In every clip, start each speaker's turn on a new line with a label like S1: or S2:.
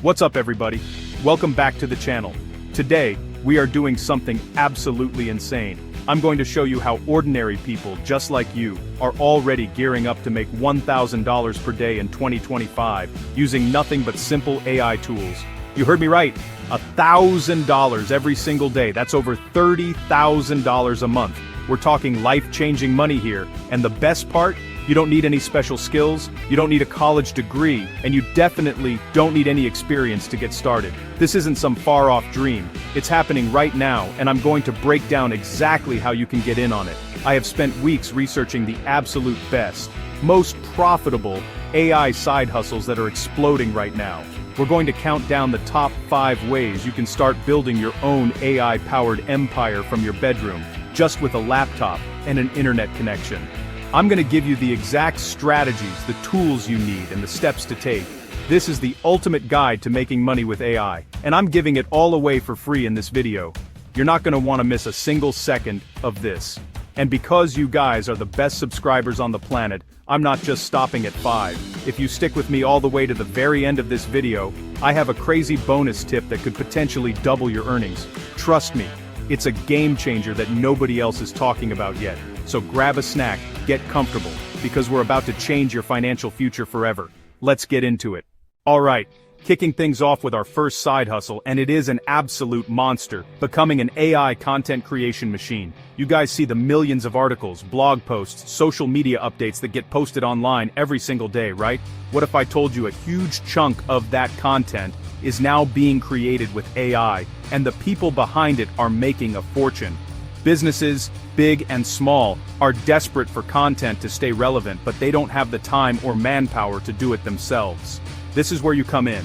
S1: What's up everybody? Welcome back to the channel. Today, we are doing something absolutely insane. I'm going to show you how ordinary people just like you are already gearing up to make $1,000 per day in 2025 using nothing but simple AI tools. You heard me right, $1,000 every single day. That's over $30,000 a month. We're talking life-changing money here, and the best part? You don't need any special skills, you don't need a college degree, and you definitely don't need any experience to get started. This isn't some far-off dream. It's happening right now, and I'm going to break down exactly how you can get in on it. I have spent weeks researching the absolute best, most profitable AI side hustles that are exploding right now. We're going to count down the top 5 ways you can start building your own AI-powered empire from your bedroom, just with a laptop and an internet connection. I'm going to give you the exact strategies, the tools you need, and the steps to take. This is the ultimate guide to making money with AI, and I'm giving it all away for free in this video. You're not going to want to miss a single second of this. And because you guys are the best subscribers on the planet, I'm not just stopping at 5. If you stick with me all the way to the very end of this video, I have a crazy bonus tip that could potentially double your earnings. Trust me, it's a game changer that nobody else is talking about yet. So grab a snack, get comfortable, because we're about to change your financial future forever. Let's get into it. Alright, kicking things off with our first side hustle, and it is an absolute monster, becoming an AI content creation machine. You guys see the millions of articles, blog posts, social media updates that get posted online every single day, right? What if I told you a huge chunk of that content is now being created with AI, and the people behind it are making a fortune? Businesses, big and small, are desperate for content to stay relevant, but they don't have the time or manpower to do it themselves. This is where you come in.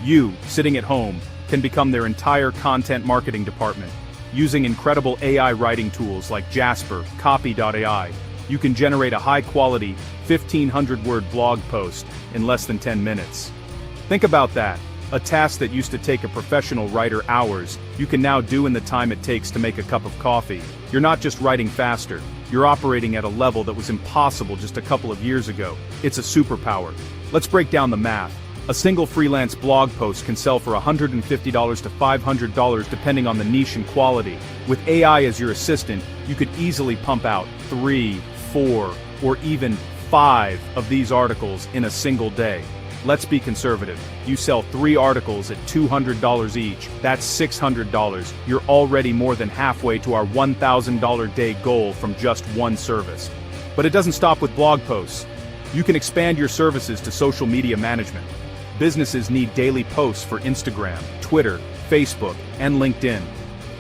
S1: You, sitting at home, can become their entire content marketing department. Using incredible AI writing tools like Jasper, Copy.ai, you can generate a high-quality, 1,500-word blog post in less than 10 minutes. Think about that. A task that used to take a professional writer hours, you can now do in the time it takes to make a cup of coffee. You're not just writing faster, you're operating at a level that was impossible just a couple of years ago. It's a superpower. Let's break down the math. A single freelance blog post can sell for $150 to $500 depending on the niche and quality. With AI as your assistant, you could easily pump out 3, 4, or even 5 of these articles in a single day. Let's be conservative. You sell 3 articles at $200 each, that's $600. You're already more than halfway to our $1,000 day goal from just one service. But it doesn't stop with blog posts. You can expand your services to social media management. Businesses need daily posts for Instagram, Twitter, Facebook, and LinkedIn.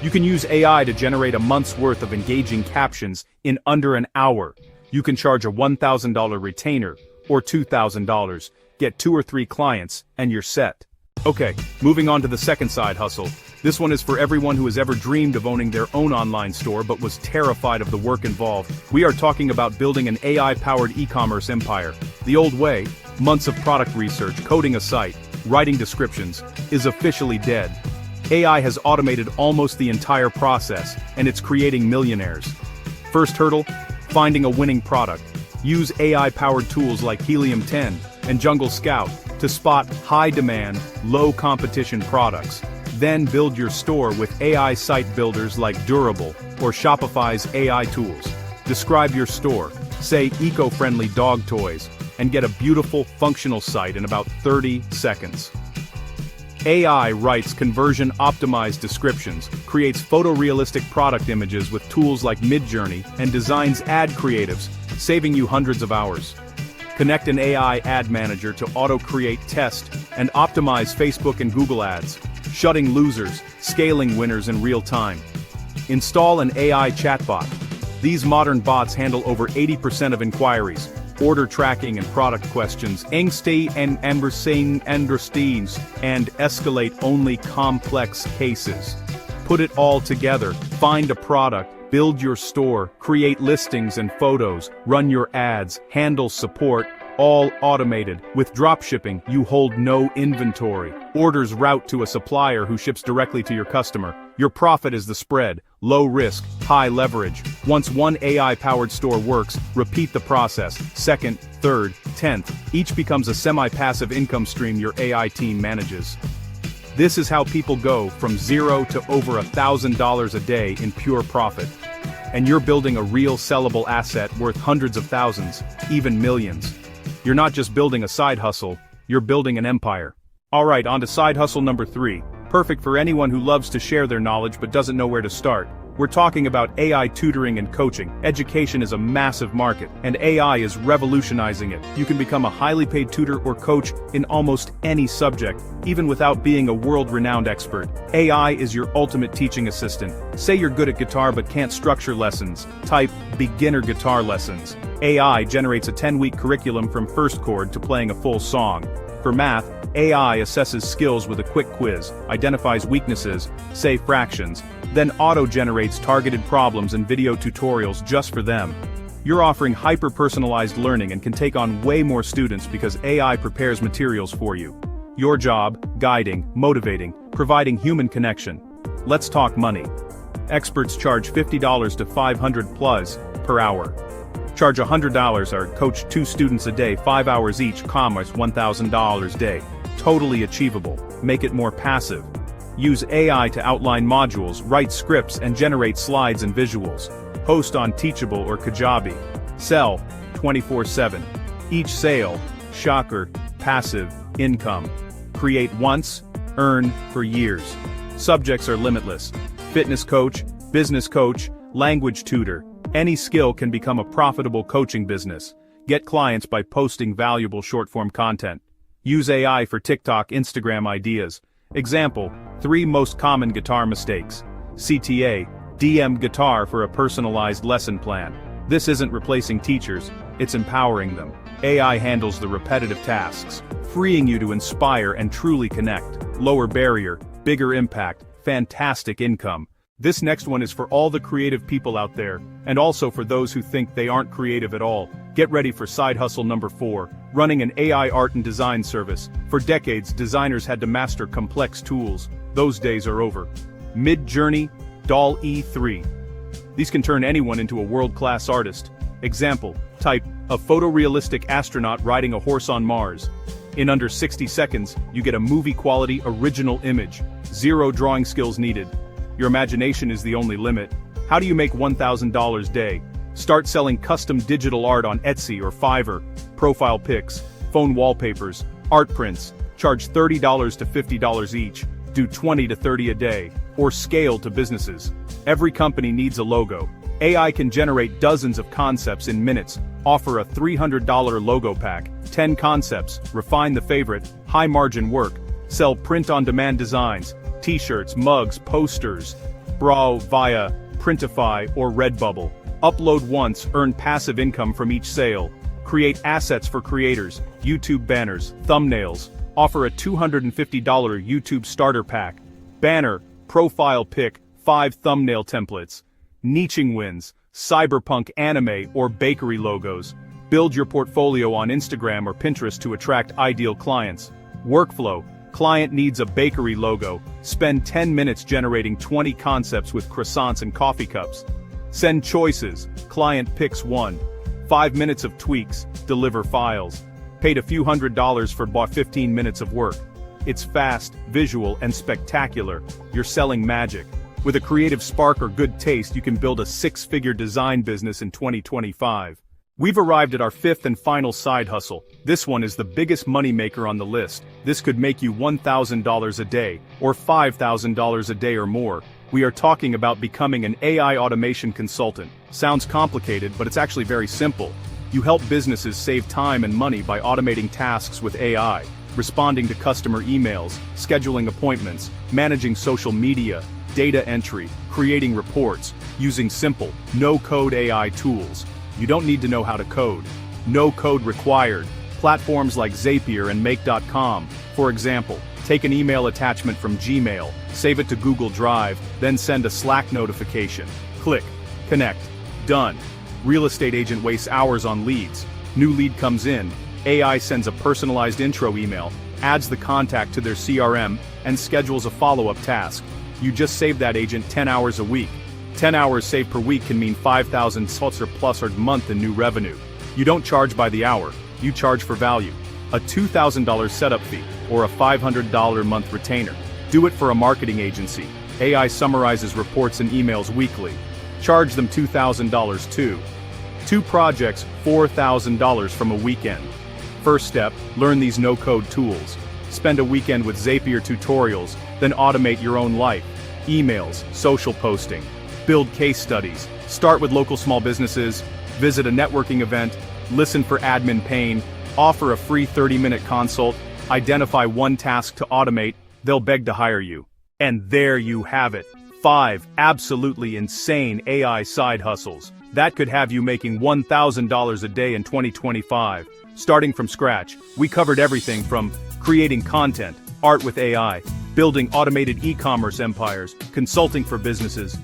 S1: You can use AI to generate a month's worth of engaging captions in under an hour. You can charge a $1,000 retainer, or $2,000. Get 2 or 3 clients, and you're set. Okay, moving on to the second side hustle. This one is for everyone who has ever dreamed of owning their own online store but was terrified of the work involved. We are talking about building an AI-powered e-commerce empire. The old way, months of product research, coding a site, writing descriptions, is officially dead. AI has automated almost the entire process, and it's creating millionaires. First hurdle, finding a winning product. Use AI-powered tools like Helium 10 and Jungle Scout to spot high-demand, low-competition products. Then build your store with AI site builders like Durable or Shopify's AI tools. Describe your store, say eco-friendly dog toys, and get a beautiful, functional site in about 30 seconds. AI writes conversion-optimized descriptions, creates photorealistic product images with tools like Midjourney, and designs ad creatives, saving you hundreds of hours. Connect an AI ad manager to auto-create, test, and optimize Facebook and Google ads, shutting losers, scaling winners in real time. Install an AI chatbot. These modern bots handle over 80% of inquiries, order tracking and product questions, angsty and understanding, and escalate only complex cases. Put it all together, find a product, build your store, create listings and photos, run your ads, handle support, all automated. With dropshipping, you hold no inventory. Orders route to a supplier who ships directly to your customer. Your profit is the spread, low risk, high leverage. Once one AI-powered store works, repeat the process. Second, third, 10th, each becomes a semi-passive income stream your AI team manages. This is how people go from zero to over $1,000 a day in pure profit. And you're building a real sellable asset worth hundreds of thousands, even millions. You're not just building a side hustle, you're building an empire. Alright, on to side hustle number 3, perfect for anyone who loves to share their knowledge but doesn't know where to start. We're talking about AI tutoring and coaching. Education is a massive market, and AI is revolutionizing it. You can become a highly paid tutor or coach in almost any subject, even without being a world-renowned expert. AI is your ultimate teaching assistant. Say you're good at guitar but can't structure lessons. Type beginner guitar lessons. AI generates a 10-week curriculum from first chord to playing a full song. For math, AI assesses skills with a quick quiz, identifies weaknesses, say fractions, then auto-generates targeted problems and video tutorials just for them. You're offering hyper-personalized learning and can take on way more students because AI prepares materials for you. Your job, guiding, motivating, providing human connection. Let's talk money. Experts charge $50 to $500+ per hour. Charge $100 or coach 2 students a day, 5 hours each, commerce $1,000 a day. Totally achievable. Make it more passive. Use AI to outline modules, write scripts and generate slides and visuals. Post on Teachable or Kajabi. Sell 24/7. Each sale, shocker, passive income. Create once, earn for years. Subjects are limitless. Fitness coach, business coach, language tutor. Any skill can become a profitable coaching business. Get clients by posting valuable short-form content. Use AI for TikTok, Instagram ideas. Example, 3 most common guitar mistakes. CTA, DM guitar for a personalized lesson plan. This isn't replacing teachers, it's empowering them. AI handles the repetitive tasks, freeing you to inspire and truly connect. Lower barrier, bigger impact, fantastic income. This next one is for all the creative people out there, and also for those who think they aren't creative at all. Get ready for side hustle number 4, running an AI art and design service. For decades, designers had to master complex tools. Those days are over. Midjourney, DALL-E 3. These can turn anyone into a world-class artist. Example, type, a photorealistic astronaut riding a horse on Mars. In under 60 seconds, you get a movie-quality original image. 0 drawing skills needed. Your imagination is the only limit. How do you make $1,000 a day? Start selling custom digital art on Etsy or Fiverr. Profile pics, phone wallpapers, art prints. Charge $30 to $50 each. Do 20 to 30 a day. Or scale to businesses. Every company needs a logo. AI can generate dozens of concepts in minutes. Offer a $300 logo pack. 10 concepts, refine the favorite, high-margin work. Sell print-on-demand designs. T-shirts, mugs, posters. Browse via Printify or Redbubble. Upload once, earn passive income from each sale. Create assets for creators, YouTube banners, thumbnails. Offer a $250 YouTube starter pack. Banner, profile pic, 5 thumbnail templates. Niching wins, cyberpunk anime or bakery logos. Build your portfolio on Instagram or Pinterest to attract ideal clients. Workflow. Client needs a bakery logo. Spend 10 minutes generating 20 concepts with croissants and coffee cups. Send choices. Client picks 1. 5 minutes of tweaks. Deliver files. Paid a few $100s for about 15 minutes of work. It's fast, visual, and spectacular. You're selling magic. With a creative spark or good taste, you can build a 6-figure design business in 2025. We've arrived at our 5th and final side hustle. This one is the biggest moneymaker on the list. This could make you $1,000 a day, or $5,000 a day or more. We are talking about becoming an AI automation consultant. Sounds complicated, but it's actually very simple. You help businesses save time and money by automating tasks with AI, responding to customer emails, scheduling appointments, managing social media, data entry, creating reports, using simple, no-code AI tools. You don't need to know how to code. No code required. Platforms like Zapier and Make.com. For example, take an email attachment from Gmail, save it to Google Drive, then send a Slack notification. Click. Connect. Done. Real estate agent wastes hours on leads. New lead comes in. AI sends a personalized intro email, adds the contact to their CRM, and schedules a follow-up task. You just saved that agent 10 hours a week. 10 hours saved per week can mean 5,000 plus a month in new revenue. You don't charge by the hour, you charge for value. A $2,000 setup fee, or a $500 a month retainer. Do it for a marketing agency. AI summarizes reports and emails weekly. Charge them $2,000 too. 2 projects, $4,000 from a weekend. First step, learn these no-code tools. Spend a weekend with Zapier tutorials, then automate your own life. Emails, social posting. Build case studies. Start with local small businesses. Visit a networking event. Listen for admin pain. Offer a free 30-minute consult. Identify one task to automate. They'll beg to hire you. And there you have it. 5 absolutely insane AI side hustles. That could have you making $1,000 a day in 2025. Starting from scratch, we covered everything from creating content, art with AI, building automated e-commerce empires, consulting for businesses,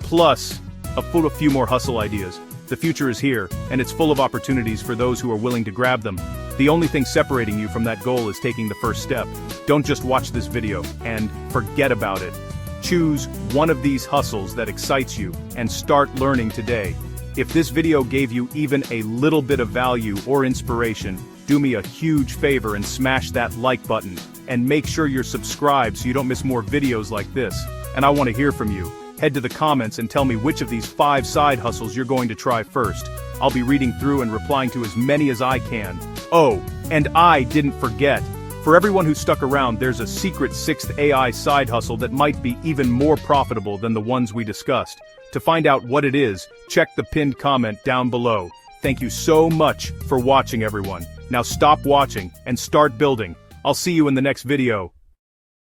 S1: plus a few more hustle ideas. The future is here, and it's full of opportunities for those who are willing to grab them. The only thing separating you from that goal is taking the first step. Don't just watch this video and forget about it. Choose one of these hustles that excites you and start learning today. If this video gave you even a little bit of value or inspiration, do me a huge favor and smash that like button, and make sure you're subscribed so you don't miss more videos like this. And I want to hear from you. Head to the comments and tell me which of these 5 side hustles you're going to try first. I'll be reading through and replying to as many as I can. Oh, and I didn't forget. For everyone who stuck around, there's a secret 6th AI side hustle that might be even more profitable than the ones we discussed. To find out what it is, check the pinned comment down below. Thank you so much for watching, everyone. Now stop watching and start building. I'll see you in the next video.